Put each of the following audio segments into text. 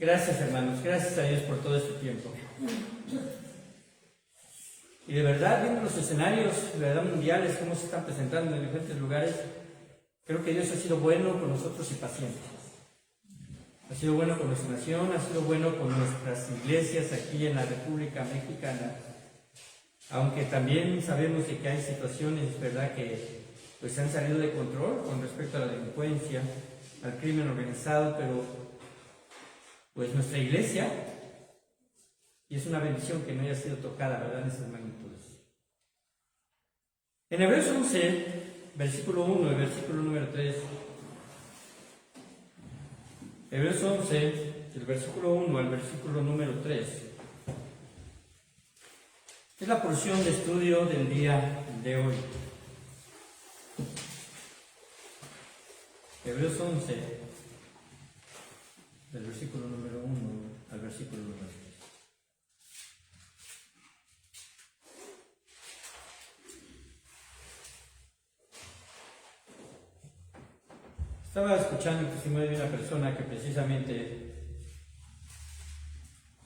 Gracias, hermanos, gracias a Dios por todo este tiempo. Y de verdad, viendo los escenarios de verdad mundiales, cómo se están presentando en diferentes lugares, creo que Dios ha sido bueno con nosotros y paciente. Ha sido bueno con nuestra nación, ha sido bueno con nuestras iglesias aquí en la República Mexicana. Aunque también sabemos de que hay situaciones, ¿verdad?, que pues se han salido de control con respecto a la delincuencia, al crimen organizado, pero pues nuestra iglesia, y es una bendición que no haya sido tocada, ¿verdad?, en esas magnitudes. En Hebreos 11, versículo 1 y versículo número 3, Hebreos 11, del versículo 1 al versículo número 3, es la porción de estudio del día de hoy. Hebreos 11, del versículo número 1 al versículo número 3. Estaba escuchando el testimonio de una persona que precisamente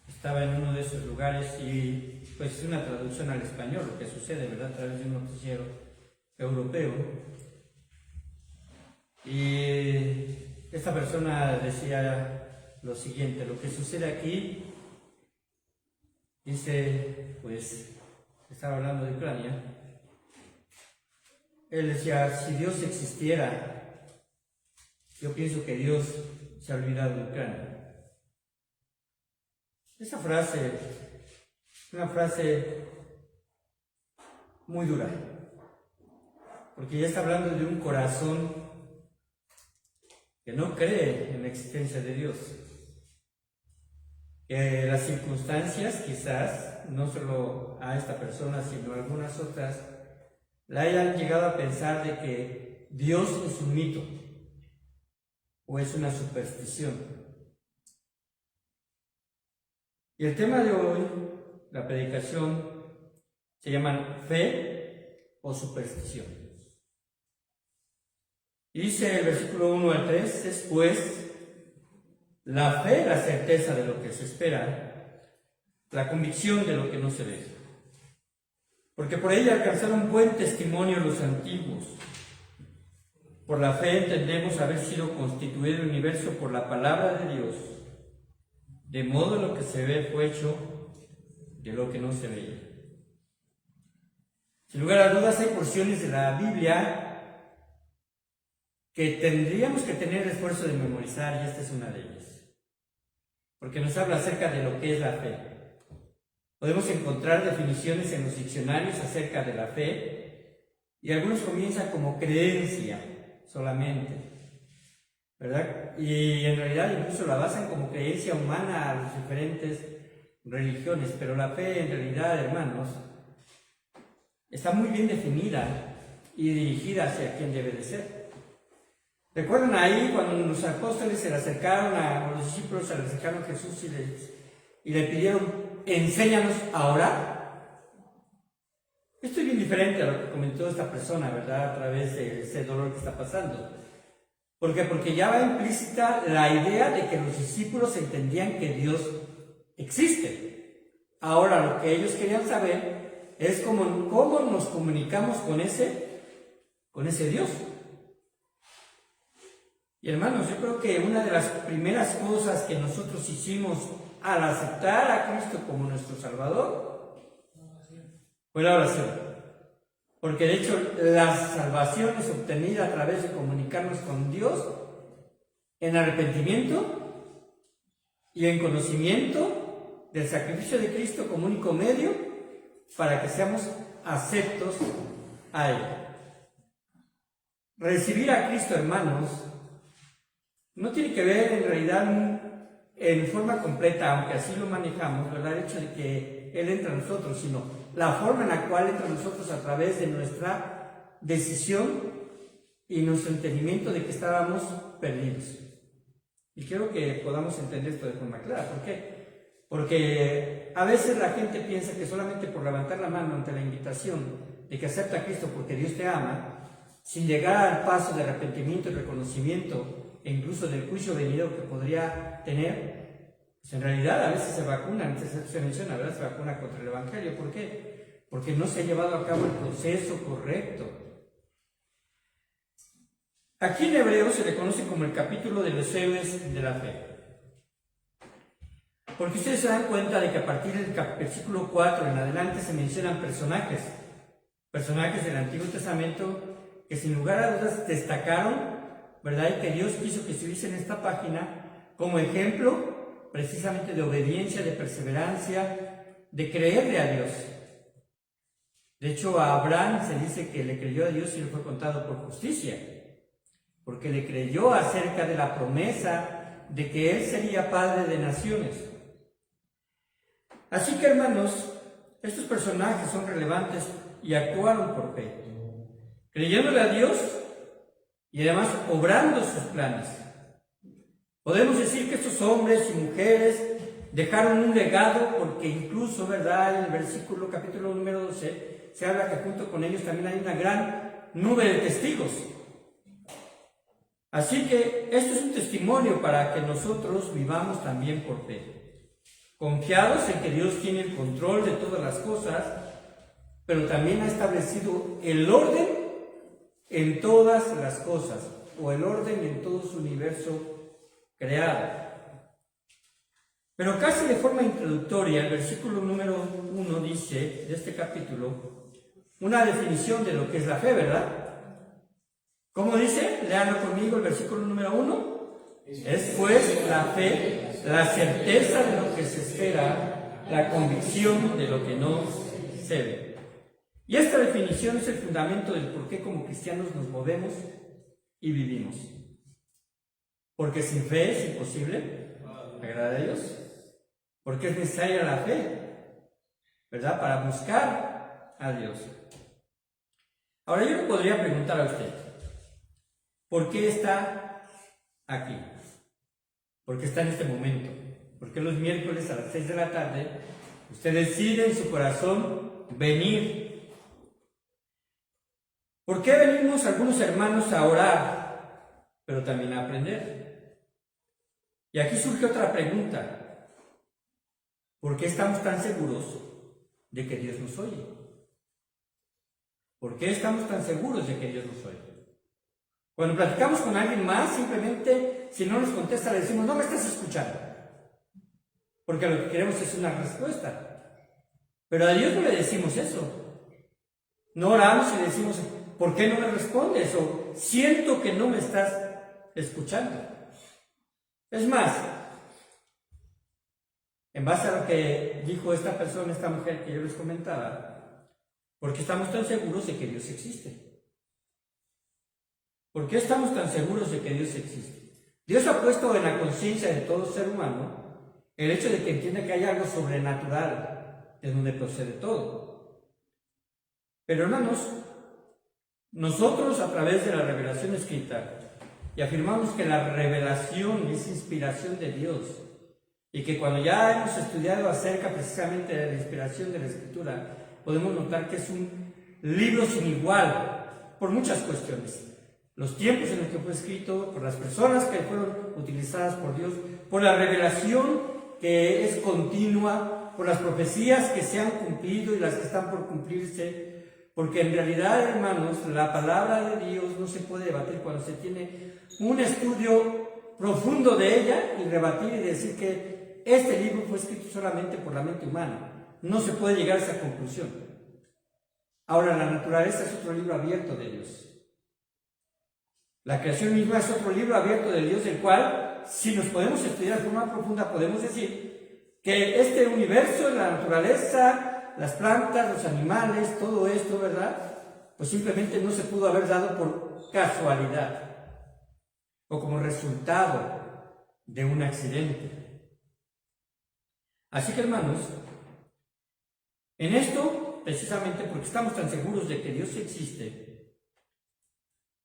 estaba en uno de esos lugares y pues es una traducción al español, lo que sucede, ¿verdad?, a través de un noticiero europeo. Y esta persona decía lo siguiente: lo que sucede aquí, dice, pues estaba hablando de Ucrania, él decía, si Dios existiera, yo pienso que Dios se ha olvidado de Ucrania. Esa frase es una frase muy dura, porque ya está hablando de un corazón que no cree en la existencia de Dios. Que las circunstancias, quizás, no solo a esta persona, sino a algunas otras, la hayan llegado a pensar de que Dios es un mito o es una superstición. Y el tema de hoy, la predicación, se llama fe o superstición. Y dice el versículo 1 al 3, es pues la fe, la certeza de lo que se espera, la convicción de lo que no se ve. Porque por ella alcanzaron buen testimonio los antiguos. Por la fe entendemos haber sido constituido el universo por la palabra de Dios, de modo lo que se ve fue hecho de lo que no se veía. Sin lugar a dudas, hay porciones de la Biblia que tendríamos que tener el esfuerzo de memorizar, y esta es una de ellas, porque nos habla acerca de lo que es la fe. Podemos encontrar definiciones en los diccionarios acerca de la fe, y algunos comienzan como creencia solamente, ¿verdad? Y en realidad incluso la basan como creencia humana a las diferentes religiones, pero la fe en realidad, hermanos, está muy bien definida y dirigida hacia quien debe de ser. ¿Recuerdan ahí cuando los apóstoles se le acercaron a los discípulos, se le acercaron a Jesús y le pidieron, enséñanos a orar? Esto es bien diferente a lo que comentó esta persona, ¿verdad?, a través de ese dolor que está pasando. ¿Por qué? Porque ya va implícita la idea de que los discípulos entendían que Dios existe. Ahora, lo que ellos querían saber es cómo nos comunicamos con ese Dios. Y hermanos, yo creo que una de las primeras cosas que nosotros hicimos al aceptar a Cristo como nuestro Salvador fue la oración. Porque de hecho la salvación es obtenida a través de comunicarnos con Dios en arrepentimiento y en conocimiento del sacrificio de Cristo como único medio para que seamos aceptos a Él. Recibir a Cristo, hermanos, no tiene que ver en realidad en forma completa, aunque así lo manejamos, ¿verdad?, el hecho de que Él entra a nosotros, sino la forma en la cual entra a nosotros a través de nuestra decisión y nuestro entendimiento de que estábamos perdidos. Y quiero que podamos entender esto de forma clara. ¿Por qué? Porque a veces la gente piensa que solamente por levantar la mano ante la invitación de que acepta a Cristo porque Dios te ama, sin llegar al paso de arrepentimiento y reconocimiento e incluso del juicio venidero que podría tener, Pues en realidad a veces se vacunan, se menciona, ¿verdad? Se vacuna contra el Evangelio. ¿Por qué? Porque no se ha llevado a cabo el proceso correcto. Aquí en Hebreos se le conoce como el capítulo de los héroes de la fe. Porque ustedes se dan cuenta de que a partir del versículo 4 en adelante se mencionan personajes del Antiguo Testamento que sin lugar a dudas destacaron, ¿verdad? Y que Dios quiso que estuviese en esta página como ejemplo precisamente de obediencia, de perseverancia, de creerle a Dios. De hecho, a Abraham se dice que le creyó a Dios y le fue contado por justicia, porque le creyó acerca de la promesa de que él sería padre de naciones. Así que, hermanos, estos personajes son relevantes y actuaron por fe, creyéndole a Dios y además obrando sus planes. Podemos decir que estos hombres y mujeres dejaron un legado, porque incluso, ¿verdad?, en el versículo capítulo número 12 se habla que junto con ellos también hay una gran nube de testigos. Así que esto es un testimonio para que nosotros vivamos también por fe, confiados en que Dios tiene el control de todas las cosas, pero también ha establecido el orden en todas las cosas, o el orden en todo su universo creado. Pero casi de forma introductoria, el versículo número 1 dice, de este capítulo, una definición de lo que es la fe, ¿verdad? ¿Cómo dice? Léanlo conmigo el versículo número 1. Es pues la fe, la certeza de lo que se espera, la convicción de lo que no se ve. Y esta definición es el fundamento del por qué como cristianos nos movemos y vivimos. Porque sin fe es imposible agradar a Dios. Porque es necesaria la fe, ¿verdad? Para buscar a Dios. Ahora yo le podría preguntar a usted, ¿por qué está aquí? ¿Por qué está en este momento? ¿Por qué los miércoles a las 6 de la tarde usted decide en su corazón venir? ¿Por qué venimos algunos hermanos a orar, pero también a aprender? Y aquí surge otra pregunta. ¿Por qué estamos tan seguros de que Dios nos oye? ¿Por qué estamos tan seguros de que Dios nos oye? Cuando platicamos con alguien más, simplemente, si no nos contesta, le decimos, no me estás escuchando. Porque lo que queremos es una respuesta. Pero a Dios no le decimos eso. No oramos y le decimos, ¿por qué no me respondes? O siento que no me estás escuchando. Es más, en base a lo que dijo esta persona, esta mujer que yo les comentaba, ¿por qué estamos tan seguros de que Dios existe? ¿Por qué estamos tan seguros de que Dios existe? Dios ha puesto en la conciencia de todo ser humano el hecho de que entienda que hay algo sobrenatural de donde procede todo. Pero hermanos, nosotros a través de la revelación escrita, y afirmamos que la revelación es inspiración de Dios, y que cuando ya hemos estudiado acerca precisamente de la inspiración de la Escritura, podemos notar que es un libro sin igual por muchas cuestiones. Los tiempos en los que fue escrito, por las personas que fueron utilizadas por Dios, por la revelación que es continua, por las profecías que se han cumplido y las que están por cumplirse, porque en realidad, hermanos, la palabra de Dios no se puede debatir cuando se tiene un estudio profundo de ella y rebatir y decir que este libro fue escrito solamente por la mente humana. No se puede llegar a esa conclusión. Ahora, la naturaleza es otro libro abierto de Dios. La creación misma es otro libro abierto de Dios, del cual, si nos podemos estudiar de forma profunda, podemos decir que este universo, la naturaleza, las plantas, los animales, todo esto, ¿verdad? Pues simplemente no se pudo haber dado por casualidad o como resultado de un accidente. Así que, hermanos, en esto, precisamente porque estamos tan seguros de que Dios existe,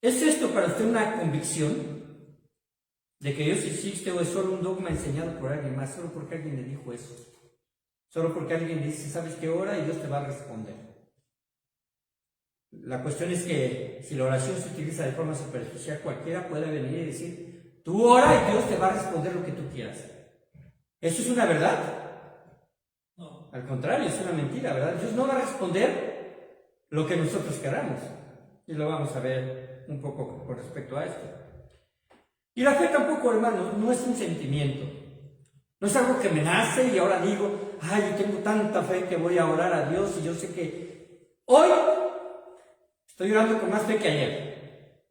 ¿es esto para usted una convicción de que Dios existe o es solo un dogma enseñado por alguien más, solo porque alguien le dijo eso? Solo porque alguien le dice, ¿sabes qué? Ora y Dios te va a responder. La cuestión es que si la oración se utiliza de forma superficial, cualquiera puede venir y decir, tú ora y Dios te va a responder lo que tú quieras. ¿Eso es una verdad? No. Al contrario, es una mentira, ¿verdad? Dios no va a responder lo que nosotros queramos. Y lo vamos a ver un poco con respecto a esto. Y la fe tampoco, hermano, no es un sentimiento. No es algo que me nace y ahora digo, ay, yo tengo tanta fe que voy a orar a Dios y yo sé que hoy estoy orando con más fe que ayer.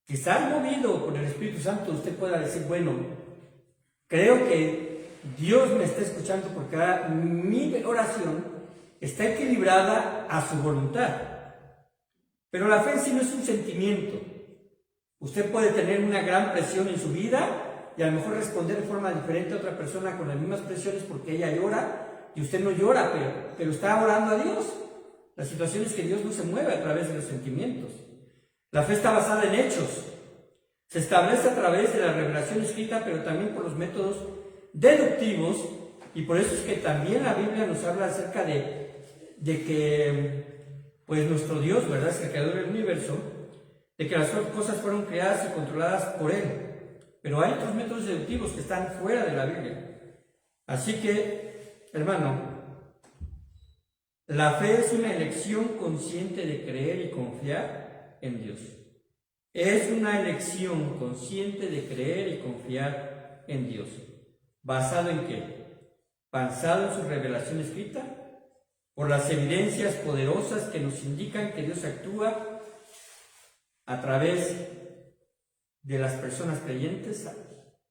Quizás movido por el Espíritu Santo usted pueda decir, bueno, creo que Dios me está escuchando porque ahora mi oración está equilibrada a su voluntad. Pero la fe en sí no es un sentimiento. Usted puede tener una gran presión en su vida y a lo mejor responder de forma diferente a otra persona con las mismas presiones porque ella llora y usted no llora, pero está orando a Dios. La situación es que Dios no se mueve a través de los sentimientos. La fe está basada en hechos. Se establece a través de la revelación escrita, pero también por los métodos deductivos, y por eso es que también la Biblia nos habla acerca de que pues nuestro Dios, ¿verdad?, es el creador del universo, de que las cosas fueron creadas y controladas por Él. Pero hay otros métodos deductivos que están fuera de la Biblia. Así que, hermano, la fe es una elección consciente de creer y confiar en Dios. Es una elección consciente de creer y confiar en Dios. ¿Basado en qué? Basado en su revelación escrita, por las evidencias poderosas que nos indican que Dios actúa a través de las personas creyentes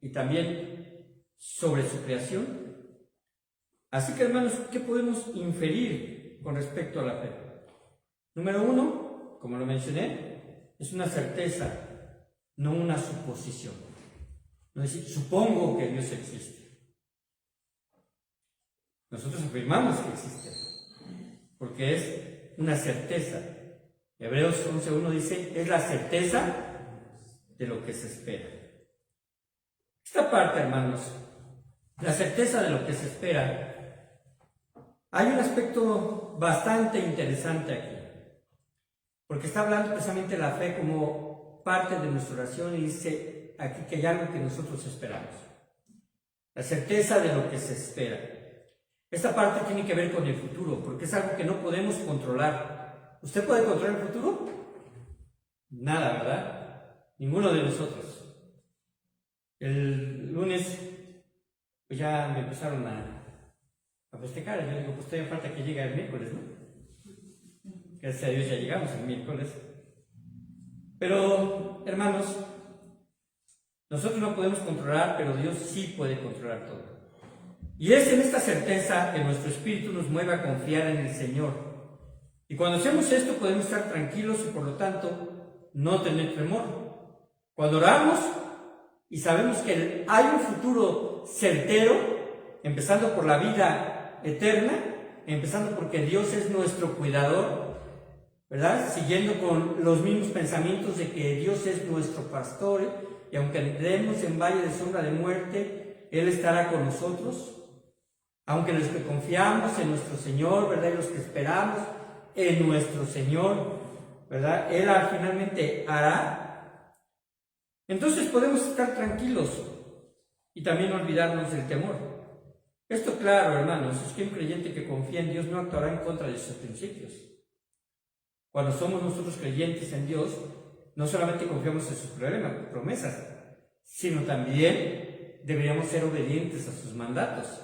y también sobre su creación. Así que, hermanos, ¿qué podemos inferir con respecto a la fe? Número uno, como lo mencioné, es una certeza, no una suposición. No es decir, supongo que Dios existe. Nosotros afirmamos que existe, porque es una certeza. Hebreos 11:1 dice, es la certeza de lo que se espera. Esta parte, hermanos, la certeza de lo que se espera, hay un aspecto bastante interesante aquí, porque está hablando precisamente de la fe como parte de nuestra oración y dice aquí que hay algo que nosotros esperamos. La certeza de lo que se espera. Esta parte tiene que ver con el futuro, porque es algo que no podemos controlar. ¿Usted puede controlar el futuro? Nada, ¿verdad? Ninguno de nosotros. El lunes, pues ya me empezaron a festejar. Yo digo, pues todavía falta que llegue el miércoles, ¿no? Gracias a Dios ya llegamos el miércoles. Pero, hermanos, nosotros no podemos controlar, pero Dios sí puede controlar todo. Y es en esta certeza que nuestro espíritu nos mueve a confiar en el Señor. Y cuando hacemos esto podemos estar tranquilos y por lo tanto no tener temor. Cuando oramos y sabemos que hay un futuro certero, empezando por la vida eterna, empezando porque Dios es nuestro cuidador, ¿verdad? Siguiendo con los mismos pensamientos de que Dios es nuestro pastor y aunque andemos en valle de sombra de muerte, Él estará con nosotros. Aunque los que confiamos en nuestro Señor, ¿verdad? Y los que esperamos en nuestro Señor, ¿verdad? Él finalmente hará. Entonces podemos estar tranquilos y también olvidarnos del temor. Esto, claro, hermanos, es que un creyente que confía en Dios no actuará en contra de sus principios. Cuando somos nosotros creyentes en Dios, no solamente confiamos en sus promesas, sino también deberíamos ser obedientes a sus mandatos.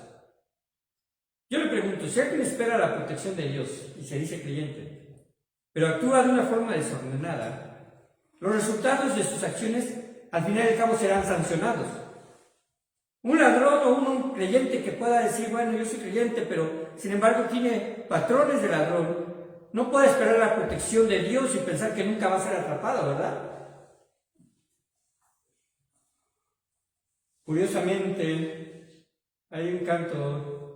Yo le pregunto, si alguien espera la protección de Dios y se dice creyente, pero actúa de una forma desordenada, los resultados de sus acciones al final y al cabo serán sancionados. Un ladrón o un creyente que pueda decir, bueno, yo soy creyente, pero sin embargo tiene patrones de ladrón, no puede esperar la protección de Dios y pensar que nunca va a ser atrapado, ¿verdad? Curiosamente, hay un canto,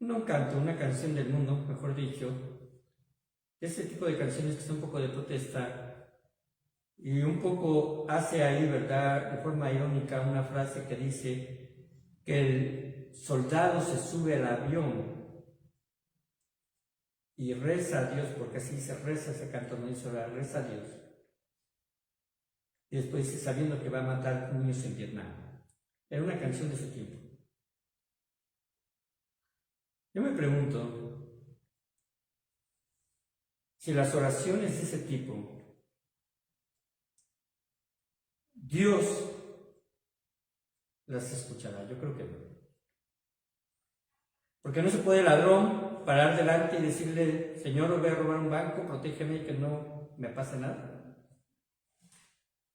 una canción del mundo, mejor dicho, ese tipo de canciones que son un poco de protesta y un poco hace ahí, ¿verdad?, de forma irónica una frase que dice que el soldado se sube al avión y reza a Dios, porque así se reza ese canto, no dice orar, reza a Dios. Y después dice, sabiendo que va a matar niños en Vietnam. Era una canción de ese tiempo. Yo me pregunto si las oraciones de ese tipo, Dios las escuchará. Yo creo que no. Porque no se puede el ladrón parar delante y decirle: Señor, voy a robar un banco, protégeme y que no me pase nada.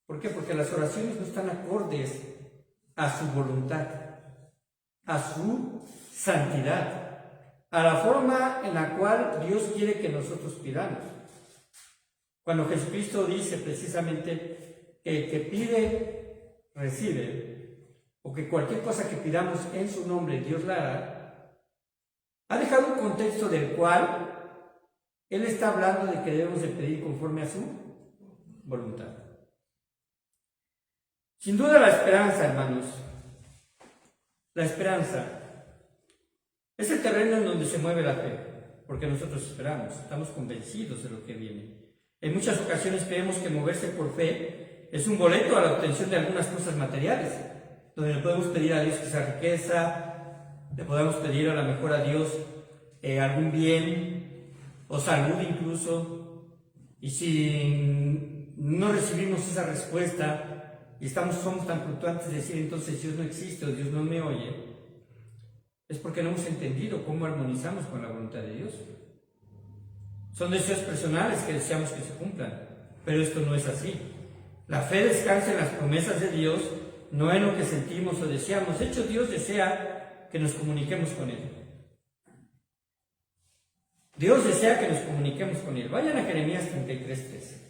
¿Por qué? Porque las oraciones no están acordes a su voluntad, a su santidad, a la forma en la cual Dios quiere que nosotros pidamos. Cuando Jesucristo dice precisamente que el que pide, recibe, o que cualquier cosa que pidamos en su nombre Dios la hará, ha dejado un contexto del cual Él está hablando de que debemos de pedir conforme a su voluntad. Sin duda la esperanza, hermanos, la esperanza es el terreno en donde se mueve la fe, porque nosotros esperamos, estamos convencidos de lo que viene. En muchas ocasiones creemos que moverse por fe es un boleto a la obtención de algunas cosas materiales, donde le podemos pedir a Dios quizá riqueza, le podemos pedir a lo mejor a Dios algún bien o salud incluso, y si no recibimos esa respuesta y somos tan fluctuantes de decir entonces Dios no existe o Dios no me oye, es porque no hemos entendido cómo armonizamos con la voluntad de Dios. Son deseos personales que deseamos que se cumplan, pero esto no es así. La fe descansa en las promesas de Dios, no en lo que sentimos o deseamos. De hecho, Dios desea que nos comuniquemos con Él. Dios desea que nos comuniquemos con Él. Vayan a Jeremías 33:3.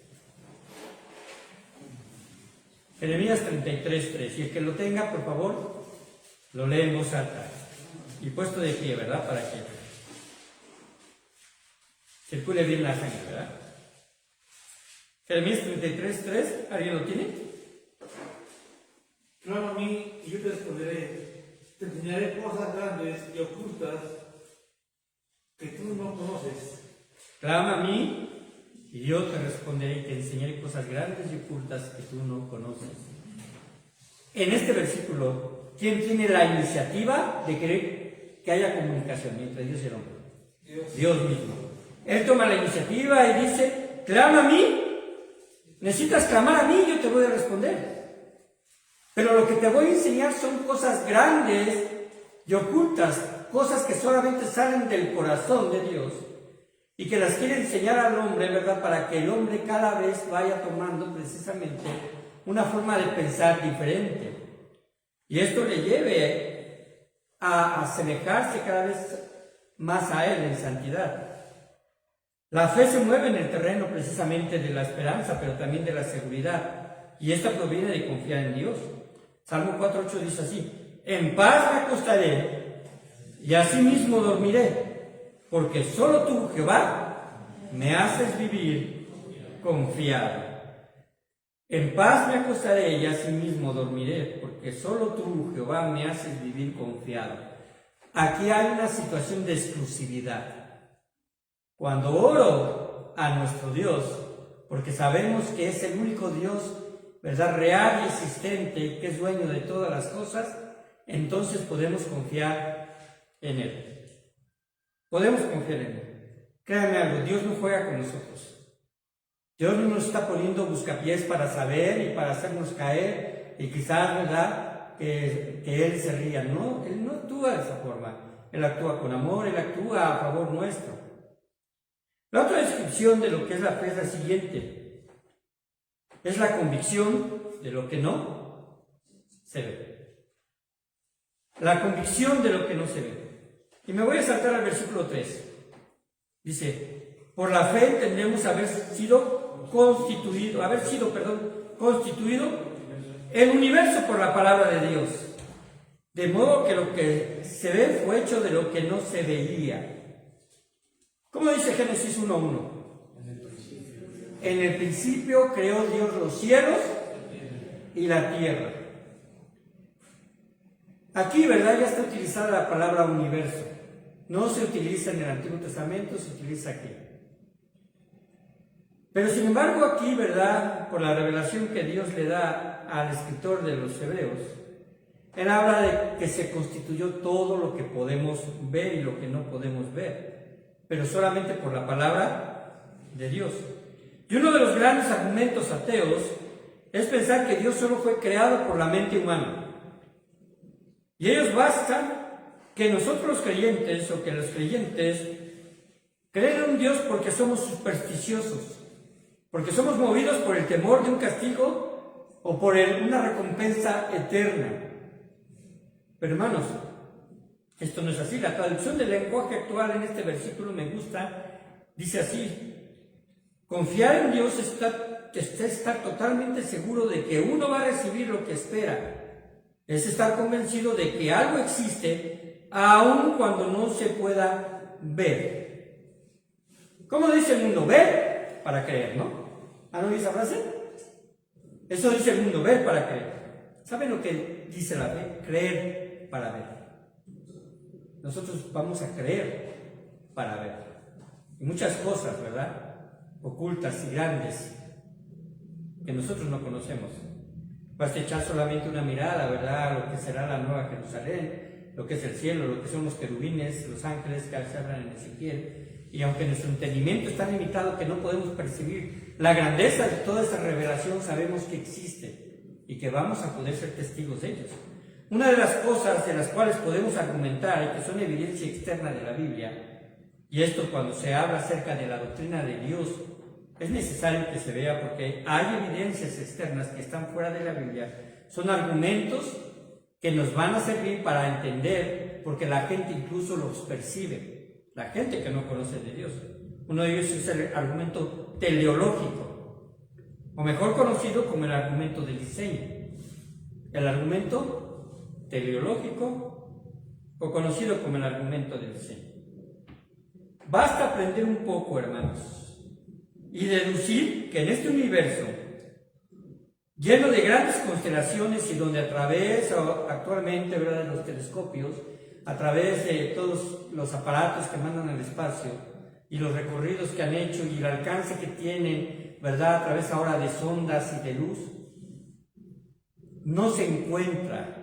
Jeremías 33:3. Y el que lo tenga, por favor, lo lee en voz alta. Y puesto de pie, ¿verdad? Para que circule bien la sangre, ¿verdad? Jeremías 33:3. ¿Alguien lo tiene? Clama a mí y yo te responderé. Te enseñaré cosas grandes y ocultas que tú no conoces. Clama a mí y yo te responderé y te enseñaré cosas grandes y ocultas que tú no conoces. En este versículo, ¿quién tiene la iniciativa de querer que haya comunicación entre Dios y el hombre? Dios mismo. Él toma la iniciativa y dice: clama a mí, necesitas clamar a mí y yo te voy a responder. Pero lo que te voy a enseñar son cosas grandes y ocultas, cosas que solamente salen del corazón de Dios y que las quiere enseñar al hombre, ¿verdad? Para que el hombre cada vez vaya tomando precisamente una forma de pensar diferente. Y esto le lleve a asemejarse cada vez más a Él en santidad. La fe se mueve en el terreno precisamente de la esperanza, pero también de la seguridad. Y esta proviene de confiar en Dios. Salmo 4:8 dice así: en paz me acostaré y asimismo dormiré, porque solo tú, Jehová, me haces vivir confiado. En paz me acostaré y asimismo dormiré, porque solo tú, Jehová, me haces vivir confiado. Aquí hay una situación de exclusividad. Cuando oro a nuestro Dios, porque sabemos que es el único Dios, ¿verdad?, real y existente, y que es dueño de todas las cosas, entonces podemos confiar en Él. Podemos confiar en Él. Créanme algo, Dios no juega con nosotros. Dios no nos está poniendo buscapiés para saber y para hacernos caer, y quizás, ¿verdad?, que Él se ría. No, Él no actúa de esa forma. Él actúa con amor, Él actúa a favor nuestro. La otra descripción de lo que es la fe es la siguiente. Es la convicción de lo que no se ve. La convicción de lo que no se ve. Y me voy a saltar al versículo 3. Dice: por la fe entendemos haber sido constituido el universo por la palabra de Dios. De modo que lo que se ve fue hecho de lo que no se veía. ¿Cómo dice Génesis 1:1? En el principio creó Dios los cielos y la tierra. Aquí, ¿verdad?, ya está utilizada la palabra universo. No se utiliza en el Antiguo Testamento, se utiliza aquí. Pero sin embargo aquí, ¿verdad?, por la revelación que Dios le da al escritor de los Hebreos, Él habla de que se constituyó todo lo que podemos ver y lo que no podemos ver, pero solamente por la palabra de Dios. Y uno de los grandes argumentos ateos es pensar que Dios solo fue creado por la mente humana. Y ellos bastan que nosotros los creyentes o que los creyentes creen en un Dios porque somos supersticiosos, porque somos movidos por el temor de un castigo o por una recompensa eterna. Pero hermanos, esto no es así. La traducción del lenguaje actual en este versículo me gusta, dice así: confiar en Dios es estar totalmente seguro de que uno va a recibir lo que espera, es estar convencido de que algo existe aun cuando no se pueda ver. ¿Cómo dice el mundo? Ver para creer, ¿no? ¿No dice esa frase? Eso dice el mundo, ver para creer. ¿Saben lo que dice la fe? Creer para ver. Nosotros vamos a creer para ver. Y muchas cosas, ¿verdad? Ocultas y grandes que nosotros no conocemos. Basta echar solamente una mirada, ¿verdad? A lo que será la nueva Jerusalén, lo que es el cielo, lo que son los querubines, los ángeles que se hablan en Ezequiel. Y aunque nuestro entendimiento está limitado, que no podemos percibir la grandeza de toda esa revelación, sabemos que existe y que vamos a poder ser testigos de ellos. Una de las cosas de las cuales podemos argumentar y que son evidencia externa de la Biblia, y esto cuando se habla acerca de la doctrina de Dios, es necesario que se vea porque hay evidencias externas que están fuera de la Biblia, son argumentos que nos van a servir para entender, porque la gente incluso los percibe, la gente que no conoce de Dios. Uno de ellos es el argumento teleológico, o mejor conocido como el argumento del diseño. El argumento teleológico, o conocido como el argumento del diseño. Basta aprender un poco, hermanos, y deducir que en este universo, lleno de grandes constelaciones y donde a través, actualmente, ¿verdad?, de los telescopios, a través de todos los aparatos que mandan al espacio y los recorridos que han hecho y el alcance que tienen, ¿verdad?, a través ahora de sondas y de luz, no se encuentra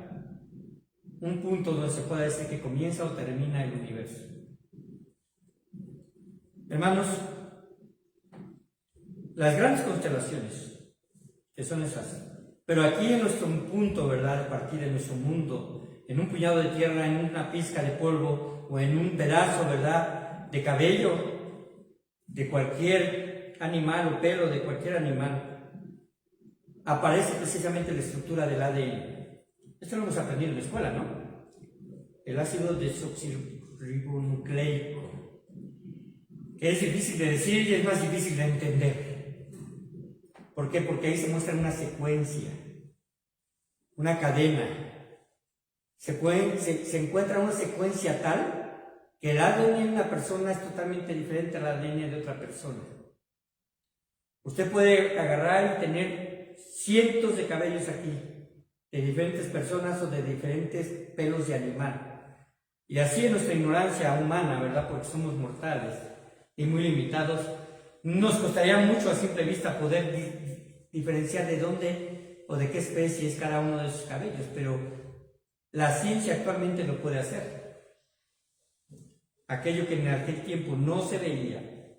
un punto donde se pueda decir que comienza o termina el universo. Hermanos, las grandes constelaciones, que son esas, pero aquí en nuestro punto, ¿verdad?, de partir en nuestro mundo, en un puñado de tierra, en una pizca de polvo o en un pedazo, ¿verdad?, de cabello de cualquier animal o pelo de cualquier animal, aparece precisamente la estructura del ADN. Esto lo hemos aprendido en la escuela, ¿no? El ácido desoxirribonucleico, que es difícil de decir y es más difícil de entender. ¿Por qué? Porque ahí se muestra una secuencia, una cadena. Se encuentra una secuencia tal que el ADN de una persona es totalmente diferente al ADN de otra persona. Usted puede agarrar y tener cientos de cabellos aquí, de diferentes personas o de diferentes pelos de animal. Y así en nuestra ignorancia humana, ¿verdad?, porque somos mortales y muy limitados, nos costaría mucho a simple vista poder diferenciar de dónde o de qué especie es cada uno de esos cabellos, pero la ciencia actualmente lo puede hacer. Aquello que en aquel tiempo no se veía,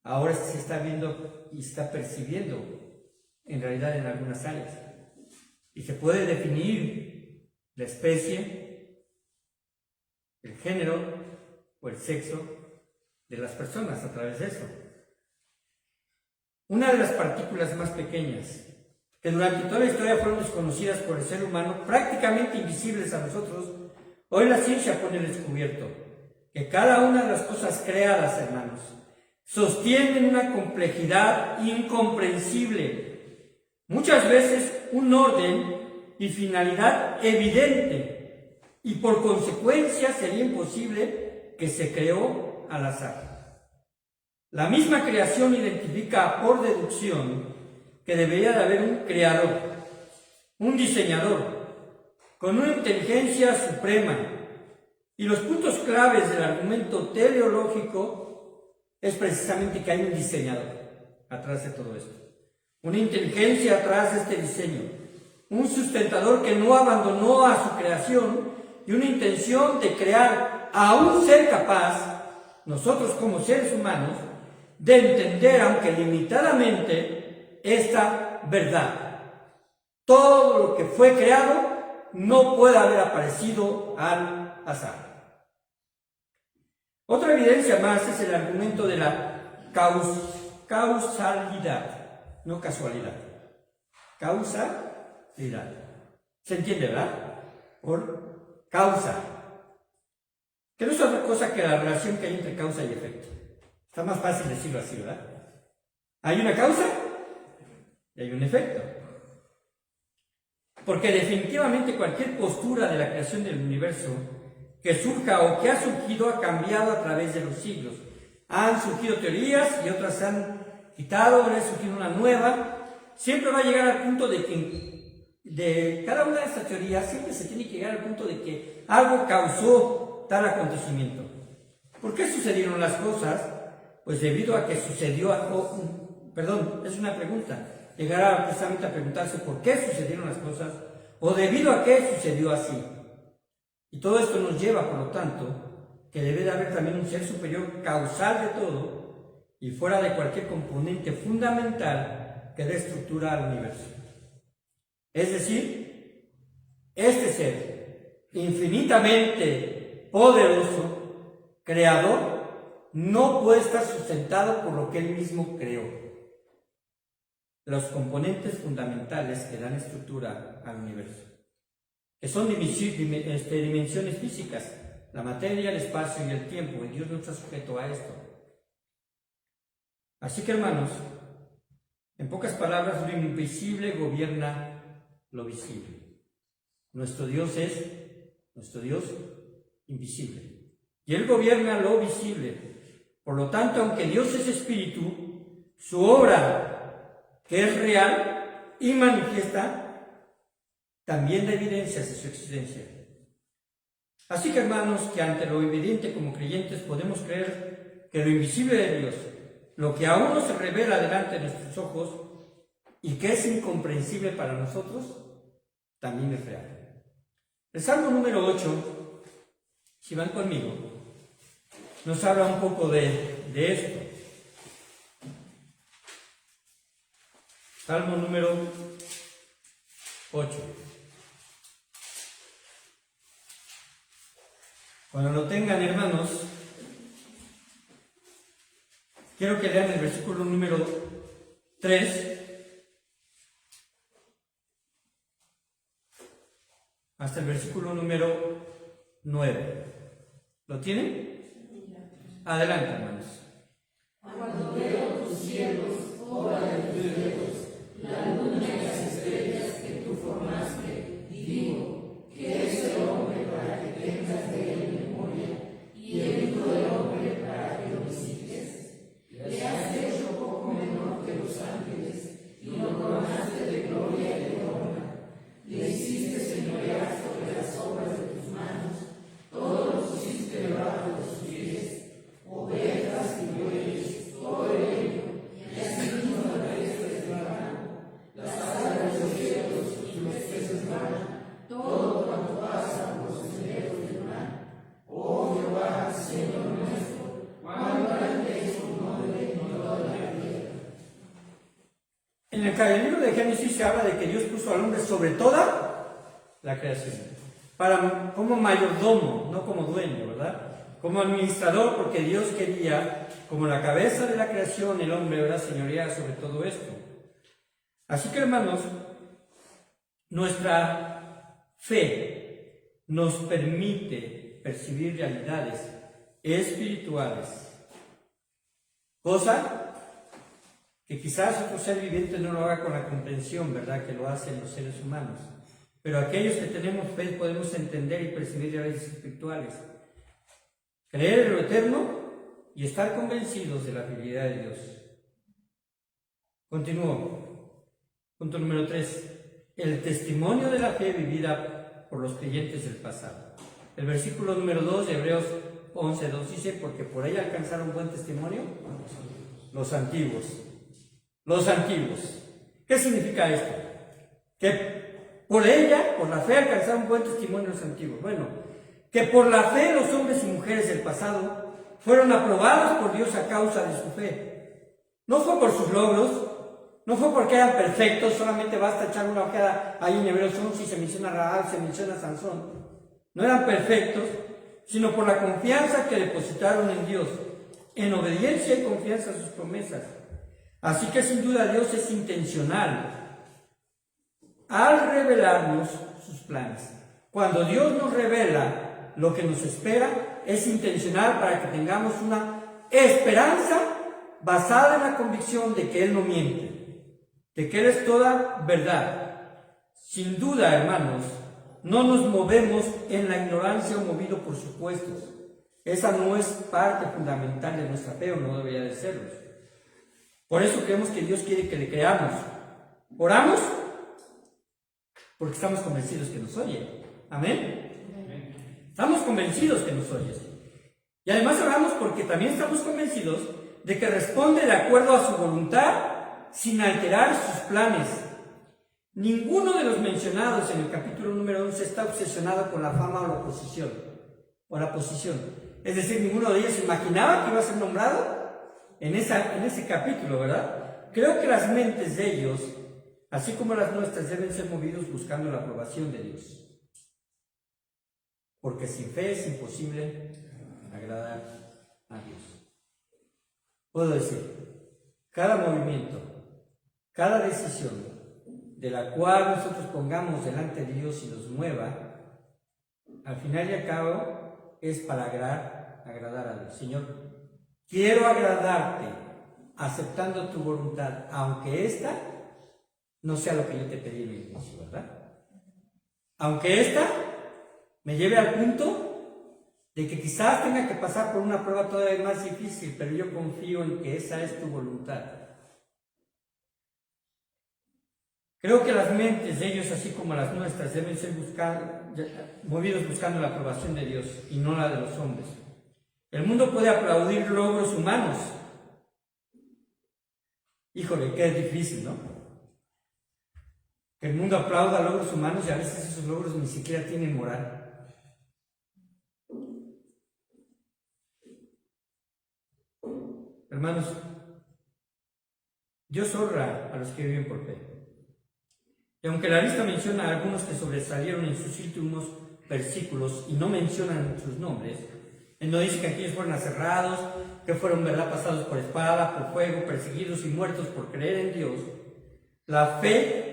ahora se está viendo y se está percibiendo en realidad en algunas áreas. Y se puede definir la especie, el género o el sexo de las personas a través de eso. Una de las partículas más pequeñas, que durante toda la historia fueron desconocidas por el ser humano, prácticamente invisibles a nosotros, hoy la ciencia pone al descubierto que cada una de las cosas creadas, hermanos, sostienen una complejidad incomprensible, muchas veces un orden y finalidad evidente, y por consecuencia sería imposible que se creó al azar. La misma creación identifica por deducción que debería de haber un creador, un diseñador, con una inteligencia suprema, y los puntos claves del argumento teleológico es precisamente que hay un diseñador atrás de todo esto, una inteligencia atrás de este diseño, un sustentador que no abandonó a su creación y una intención de crear a un ser capaz, nosotros como seres humanos, de entender, aunque limitadamente, esta verdad. Todo lo que fue creado no puede haber aparecido al azar. Otra evidencia más es el argumento de la causalidad, no casualidad. Causalidad. ¿Se entiende, verdad? Por causa. Que no es otra cosa que la relación que hay entre causa y efecto. Está más fácil decirlo así, ¿verdad? Hay una causa y hay un efecto. Porque definitivamente cualquier postura de la creación del universo que surja o que ha surgido ha cambiado a través de los siglos. Han surgido teorías y otras se han quitado, ahora ha surgido una nueva. Siempre va a llegar al punto de que de cada una de estas teorías siempre se tiene que llegar al punto de que algo causó tal acontecimiento. ¿Por qué sucedieron las cosas? Pues debido a que sucedió algo, perdón, es una pregunta. Llegará precisamente a preguntarse por qué sucedieron las cosas o debido a qué sucedió así. Y todo esto nos lleva, por lo tanto, que debe de haber también un ser superior causal de todo y fuera de cualquier componente fundamental que dé estructura al universo. Es decir, este ser infinitamente poderoso, creador, no puede estar sustentado por lo que él mismo creó. Los componentes fundamentales que dan estructura al universo, que son dimensiones físicas, la materia, el espacio y el tiempo, y Dios no está sujeto a esto. Así que, hermanos, en pocas palabras, lo invisible gobierna lo visible. Nuestro Dios es invisible, y Él gobierna lo visible. Por lo tanto, aunque Dios es espíritu, su obra, que es real y manifiesta, también da evidencias de su existencia. Así que, hermanos, que ante lo evidente como creyentes podemos creer que lo invisible de Dios, lo que aún no se revela delante de nuestros ojos y que es incomprensible para nosotros, también es real. El Salmo número 8, si van conmigo, nos habla un poco de esto. Salmo número 8. Cuando lo tengan, hermanos, quiero que lean el versículo número 3 hasta el versículo número 9. ¿Lo tienen? Adelante, hermanos. Cuando veo tus cielos, obra de tus dedos, la luna y las estrellas que tú formaste, digo, ¿qué es el hombre para que tengas de él memoria, y el hijo del hombre para que lo visites? Le has hecho poco menor que los ángeles, y lo coronaste de gloria y de honra. Le hiciste señorear sobre las obras de tus manos, todo lo pusiste debajo de sus pies, ovejas y bueyes, todo ello, y asimismo la bestia del campo, las aves de los cielos y los peces mar, todo cuanto pasa por los senderos del mar. Oh Jehová, Señor nuestro, cuán grande es tu nombre en toda la tierra. En el libro de Génesis se habla de que Dios puso al hombre sobre toda la creación, como mayordomo, no como dueño, ¿verdad? Como administrador, porque Dios quería, como la cabeza de la creación, el hombre, ¿verdad?, señorear sobre todo esto. Así que, hermanos, nuestra fe nos permite percibir realidades espirituales, cosa que quizás otro ser viviente no lo haga con la comprensión, ¿verdad?, que lo hacen los seres humanos. Pero aquellos que tenemos fe podemos entender y percibir realidades espirituales, creer en lo eterno y estar convencidos de la fidelidad de Dios. Continúo. Punto número 3. El testimonio de la fe vivida por los creyentes del pasado. El versículo número 2 de Hebreos 11:2 dice, porque por ella alcanzaron buen testimonio los antiguos. Los antiguos. ¿Qué significa esto? Que Por ella, por la fe, alcanzaron buen testimonio los antiguos. Bueno, que por la fe los hombres y mujeres del pasado fueron aprobados por Dios a causa de su fe. No fue por sus logros, no fue porque eran perfectos, solamente basta echar una ojeada ahí en Hebreos 11 y se menciona a Rahab, se menciona a Sansón. No eran perfectos, sino por la confianza que depositaron en Dios, en obediencia y confianza a sus promesas. Así que sin duda Dios es intencional al revelarnos sus planes. Cuando Dios nos revela lo que nos espera, es intencional para que tengamos una esperanza basada en la convicción de que Él no miente, de que Él es toda verdad. Sin duda, hermanos, no nos movemos en la ignorancia o movido por supuestos. Esa no es parte fundamental de nuestra fe, o no debería de serlo. Por eso creemos que Dios quiere que le creamos. Oramos porque estamos convencidos que nos oye. ¿Amén? Estamos convencidos que nos oye. Y además oramos porque también estamos convencidos de que responde de acuerdo a su voluntad sin alterar sus planes. Ninguno de los mencionados en el capítulo número 11 está obsesionado con la fama o la posición. Es decir, ninguno de ellos imaginaba que iba a ser nombrado en ese capítulo, ¿verdad? Creo que las mentes de ellos, así como las nuestras, deben ser movidos buscando la aprobación de Dios. Porque sin fe es imposible agradar a Dios. Puedo decir, cada movimiento, cada decisión de la cual nosotros pongamos delante de Dios y nos mueva, al final y al cabo es para agradar a Dios. Señor, quiero agradarte aceptando tu voluntad, aunque esta no sea lo que yo te pedí en el inicio, ¿verdad? Aunque esta me lleve al punto de que quizás tenga que pasar por una prueba todavía más difícil, pero yo confío en que esa es tu voluntad. Creo que las mentes de ellos, así como las nuestras, deben ser movidos buscando la aprobación de Dios y no la de los hombres. El mundo puede aplaudir logros humanos. Híjole, qué difícil, ¿no? Que el mundo aplauda logros humanos y a veces esos logros ni siquiera tienen moral. Hermanos, Dios honra a los que viven por fe. Y aunque la lista menciona a algunos que sobresalieron en sus últimos versículos y no mencionan sus nombres, Él no dice que aquellos fueron aserrados, que fueron, ¿verdad?, pasados por espada, por fuego, perseguidos y muertos por creer en Dios. La fe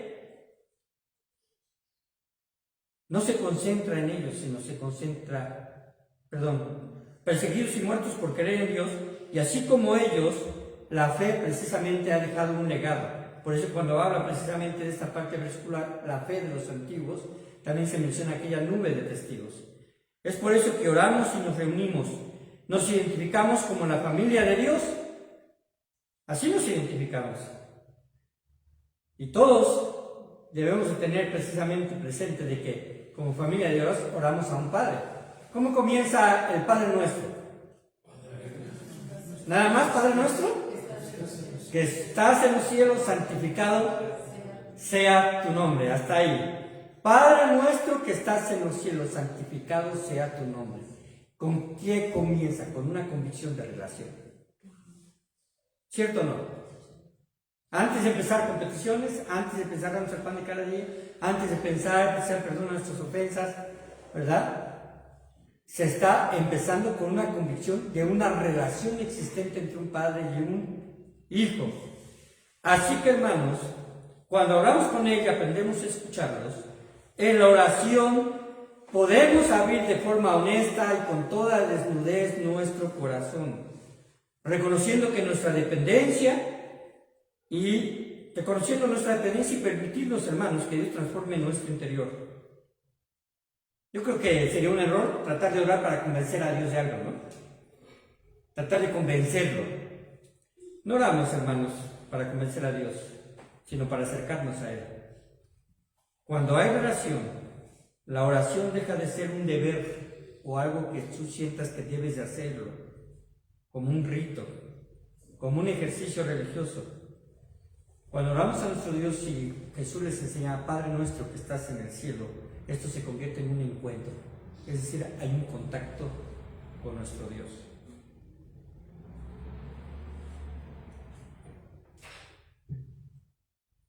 no se concentra en ellos, sino perseguidos y muertos por creer en Dios, y así como ellos, la fe precisamente ha dejado un legado. Por eso cuando habla precisamente de esta parte versícular, la fe de los antiguos, también se menciona aquella nube de testigos. Es por eso que oramos y nos reunimos, nos identificamos como la familia de Dios, así nos identificamos. Y todos debemos de tener precisamente presente de que como familia de Dios oramos a un Padre. ¿Cómo comienza el Padre Nuestro? Nada más, Padre Nuestro, que estás en los cielos, santificado sea tu nombre. Hasta ahí. Padre nuestro que estás en los cielos, santificado sea tu nombre. ¿Con qué comienza? Con una convicción de relación. ¿Cierto o no? Antes de empezar competiciones, antes de pensar darnos el pan de cada día, antes de pensar empezar perdón nuestras ofensas, ¿verdad? Se está empezando con una convicción de una relación existente entre un padre y un hijo. Así que, hermanos, cuando oramos con Él y aprendemos a escucharlos, en la oración podemos abrir de forma honesta y con toda desnudez nuestro corazón, reconociendo nuestra dependencia y permitirnos, hermanos, que Dios transforme nuestro interior. Yo creo que sería un error tratar de orar para convencer a Dios de algo, ¿no? Tratar de convencerlo. No oramos, hermanos, para convencer a Dios, sino para acercarnos a Él. Cuando hay relación, la oración deja de ser un deber o algo que tú sientas que debes de hacerlo, como un rito, como un ejercicio religioso, Cuando oramos a nuestro Dios y Jesús les enseña, Padre nuestro que estás en el cielo, esto se convierte en un encuentro. Es decir, hay un contacto con nuestro Dios.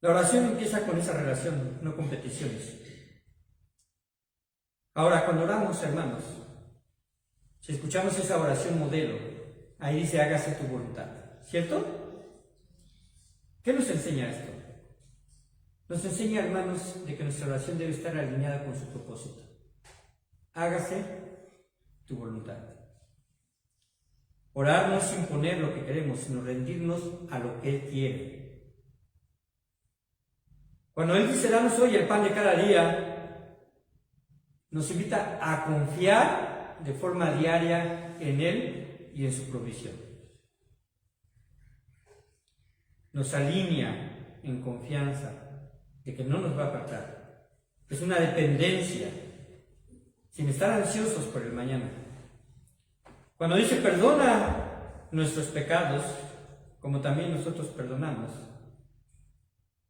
La oración empieza con esa relación, no con peticiones. Ahora, cuando oramos, hermanos, si escuchamos esa oración modelo, ahí dice, hágase tu voluntad, ¿cierto? ¿Qué nos enseña esto? Nos enseña, hermanos, de que nuestra oración debe estar alineada con su propósito. Hágase tu voluntad. Orar no es imponer lo que queremos, sino rendirnos a lo que Él quiere. Cuando Él dice, danos hoy el pan de cada día, nos invita a confiar de forma diaria en Él y en su provisión. Nos alinea en confianza de que no nos va a apartar. Es una dependencia, sin estar ansiosos por el mañana. Cuando dice perdona nuestros pecados, como también nosotros perdonamos,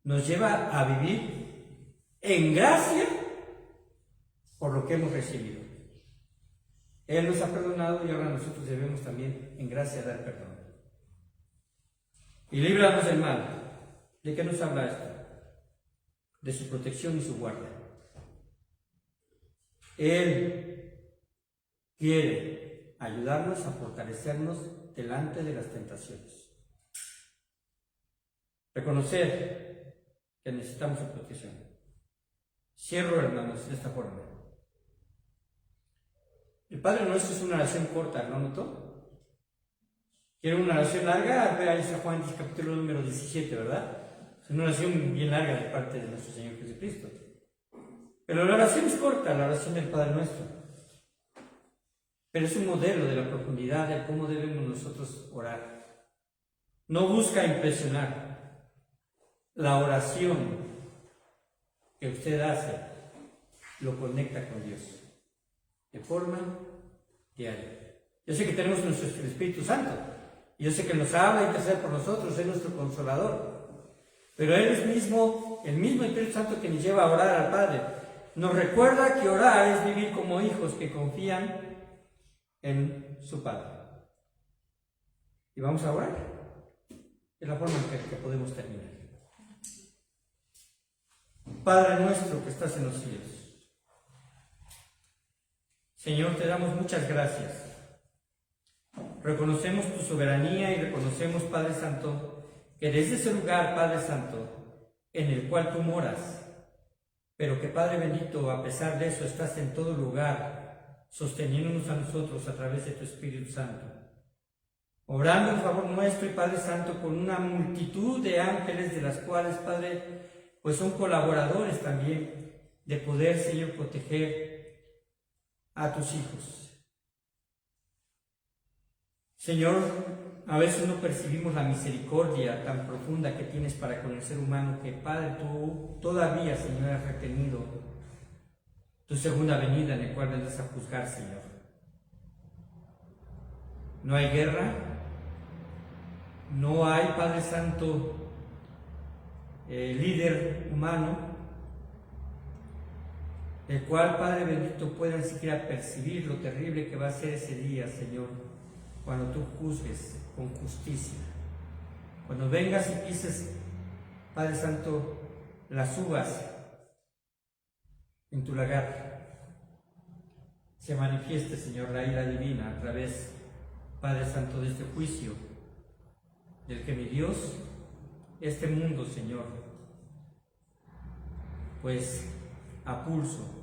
nos lleva a vivir en gracia por lo que hemos recibido. Él nos ha perdonado y ahora nosotros debemos también en gracia dar perdón. Y líbranos del mal. ¿De qué nos habla esto? De su protección y su guarda. Él quiere ayudarnos a fortalecernos delante de las tentaciones. Reconocer que necesitamos su protección. Cierro, hermanos, de esta forma. El Padre Nuestro es una oración corta, ¿no notó? ¿Quiere una oración larga? Ve ahí San Juan capítulo número 17, ¿verdad? Es una oración bien larga de parte de nuestro Señor Jesucristo. Pero la oración es corta, la oración del Padre Nuestro. Pero es un modelo de la profundidad de cómo debemos nosotros orar. No busca impresionar. La oración que usted hace lo conecta con Dios de forma diaria. Yo sé que tenemos nuestro Espíritu Santo. Yo sé que nos habla y intercede por nosotros, es nuestro consolador. Pero Él es el mismo Espíritu Santo que nos lleva a orar al Padre. Nos recuerda que orar es vivir como hijos que confían en su Padre. Y vamos a orar. Es la forma en que podemos terminar. Padre nuestro que estás en los cielos. Señor, te damos muchas gracias. Reconocemos tu soberanía y reconocemos, Padre Santo, que desde ese lugar, Padre Santo, en el cual tú moras, pero que, Padre bendito, a pesar de eso estás en todo lugar, sosteniéndonos a nosotros a través de tu Espíritu Santo, obrando en favor nuestro y Padre Santo con una multitud de ángeles de las cuales, Padre, pues son colaboradores también de poder, Señor, proteger a tus hijos. Señor, a veces no percibimos la misericordia tan profunda que tienes para con el ser humano, que, Padre, tú todavía, Señor, has retenido tu segunda venida en la cual vendrás a juzgar, Señor. No hay guerra, no hay, Padre Santo, líder humano, el cual, Padre bendito, pueda ni siquiera percibir lo terrible que va a ser ese día, Señor, cuando tú juzgues con justicia, cuando vengas y pises, Padre Santo, las uvas en tu lagar, se manifieste, Señor, la ira divina a través, Padre Santo, de este juicio, del que mi Dios, este mundo, Señor, pues a pulso,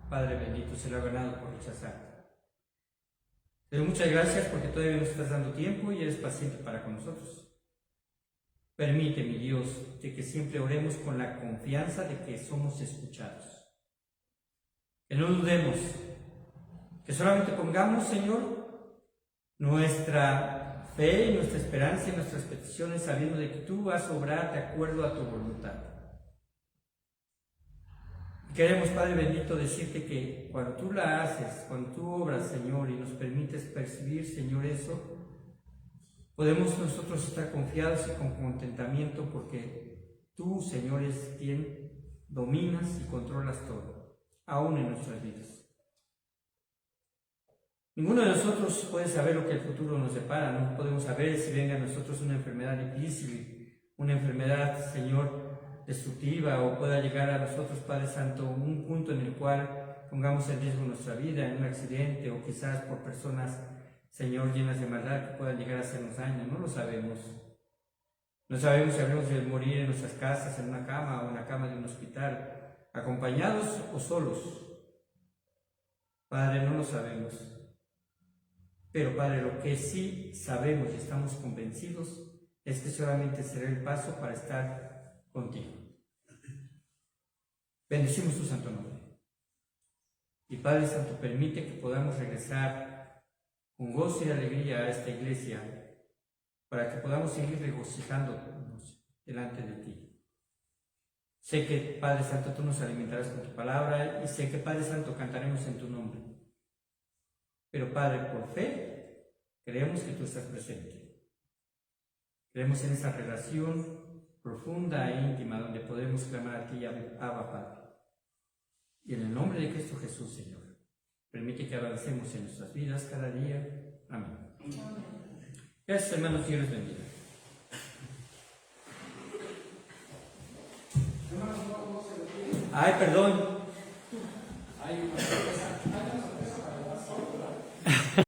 Padre bendito, se lo ha ganado por rechazar. Te doy muchas gracias porque todavía nos estás dando tiempo y eres paciente para con nosotros. Permite, mi Dios, de que siempre oremos con la confianza de que somos escuchados. Que no dudemos, que solamente pongamos, Señor, nuestra fe y nuestra esperanza y nuestras peticiones sabiendo de que tú vas a obrar de acuerdo a tu voluntad. Queremos, Padre bendito, decirte que cuando tú la haces, cuando tú obras, Señor, y nos permites percibir, Señor, eso, podemos nosotros estar confiados y con contentamiento porque tú, Señor, es quien dominas y controlas todo, aún en nuestras vidas. Ninguno de nosotros puede saber lo que el futuro nos depara, no podemos saber si venga a nosotros una enfermedad difícil, una enfermedad, Señor, destructiva, o pueda llegar a nosotros, Padre Santo, un punto en el cual pongamos en riesgo nuestra vida en un accidente, o quizás por personas, Señor, llenas de maldad que puedan llegar a hacernos daño. No lo sabemos. No sabemos si habremos de morir en nuestras casas, en una cama o en la cama de un hospital, acompañados o solos. Padre, no lo sabemos. Pero Padre, lo que sí sabemos y estamos convencidos es que solamente será el paso para estar contigo. Bendecimos tu santo nombre. Y Padre Santo, permite que podamos regresar con gozo y alegría a esta iglesia para que podamos seguir regocijándonos delante de ti. Sé que, Padre Santo, tú nos alimentarás con tu palabra y sé que, Padre Santo, cantaremos en tu nombre. Pero, Padre, por fe, creemos que tú estás presente. Creemos en esa relación profunda e íntima donde podemos clamar a ti, Abba, Padre. Y en el nombre de Cristo Jesús, Señor, permite que avancemos en nuestras vidas cada día. Amén. Gracias, hermanos, Dios les bendiga. Ay, perdón.